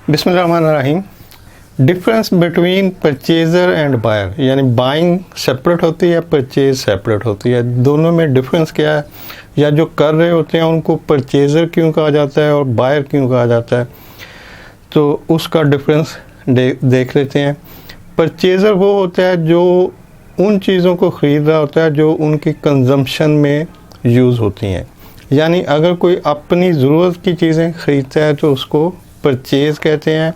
बिस्मिल्लाहिर्रहमानिर्रहीम। Difference between purchaser and buyer, यानी buying separate होती है, परचेज सेपरेट होती है। दोनों में डिफरेंस क्या है, या जो कर रहे होते हैं उनको परचेज़र क्यों कहा जाता है और बायर क्यों कहा जाता है, तो उसका डिफरेंस देख लेते हैं। परचेज़र वो होता है जो उन चीज़ों को ख़रीद रहा होता है जो उनकी कंजम्पशन में यूज़ होती हैं। यानी अगर कोई अपनी ज़रूरत की चीज़ें ख़रीदता है तो उसको परचेज़ कहते हैं,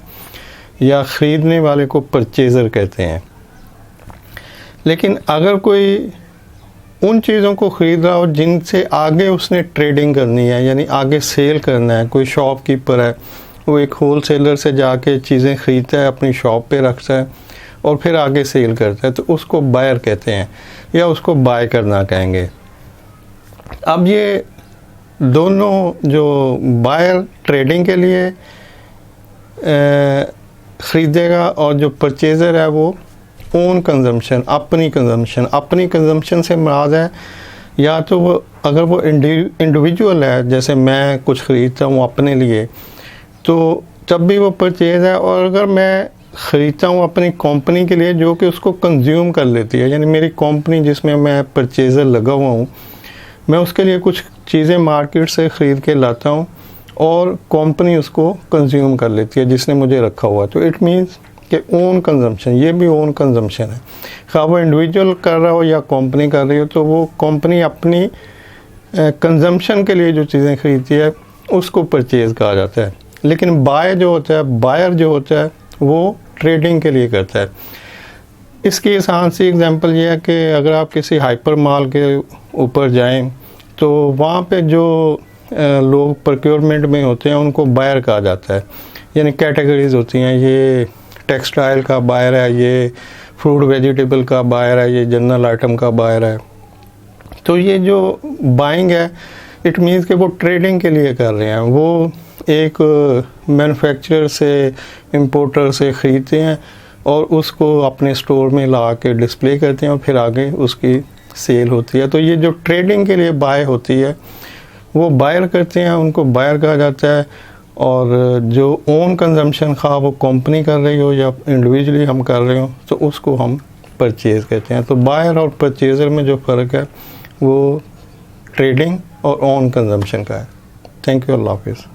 या ख़रीदने वाले को परचेज़र कहते हैं। लेकिन अगर कोई उन चीज़ों को ख़रीद रहा हो जिनसे आगे उसने ट्रेडिंग करनी है, यानी आगे सेल करना है, कोई शॉपकीपर है, वो एक होल सेलर से जाके चीज़ें ख़रीदता है, अपनी शॉप पे रखता है और फिर आगे सेल करता है, तो उसको बायर कहते हैं या उसको बाय करना कहेंगे। अब ये दोनों, जो बायर ट्रेडिंग के लिए ख़रीदेगा और जो परचेज़र है वो ओन कंजम्पशन, अपनी कंजम्पशन से मुराद है या तो वो अगर वो इंडिविजुअल है, जैसे मैं कुछ ख़रीदता हूँ अपने लिए, तो तब भी वो परचेज़ है। और अगर मैं ख़रीदता हूँ अपनी कंपनी के लिए जो कि उसको कंज्यूम कर लेती है, यानी मेरी कंपनी जिसमें मैं परचेज़र लगा हुआ हूँ, मैं उसके लिए कुछ चीज़ें मार्केट से ख़रीद के लाता हूँ और कंपनी उसको कंज्यूम कर लेती है जिसने मुझे रखा हुआ है, तो इट मीन्स कि ओन कंजम्पशन, ये भी ओन कंजम्पशन है। खा वो इंडिविजुअल कर रहा हो या कंपनी कर रही हो, तो वो कंपनी अपनी कंजम्पशन के लिए जो चीज़ें खरीदती है उसको परचेज़ कहा जाता है। लेकिन बायर जो होता है वो ट्रेडिंग के लिए करता है। इसकी आसान सी एग्जांपल ये है कि अगर आप किसी हाइपर मॉल के ऊपर जाएं तो वहाँ पे जो लोग प्रोक्योरमेंट में होते हैं उनको बायर कहा जाता है। यानी कैटेगरीज होती हैं, ये टेक्सटाइल का बायर है, ये फ्रूट वेजिटेबल का बायर है, ये जनरल आइटम का बायर है। तो ये जो बाइंग है, इट मीन्स कि वो ट्रेडिंग के लिए कर रहे हैं। वो एक मैन्युफैक्चरर से, इंपोर्टर से ख़रीदते हैं और उसको अपने स्टोर में ला के डिस्प्ले करते हैं और फिर आगे उसकी सेल होती है। तो ये जो ट्रेडिंग के लिए बाय होती है वो बायर करते हैं, उनको बायर कहा जाता है। और जो ओन कंजम्पशन खा वो कंपनी कर रही हो या इंडिविजुअली हम कर रहे हो, तो उसको हम परचेज़ कहते हैं। तो बायर और परचेज़र में जो फ़र्क है वो ट्रेडिंग और ओन कंजम्पशन का है। थैंक यू, अल्लाह हाफिज़।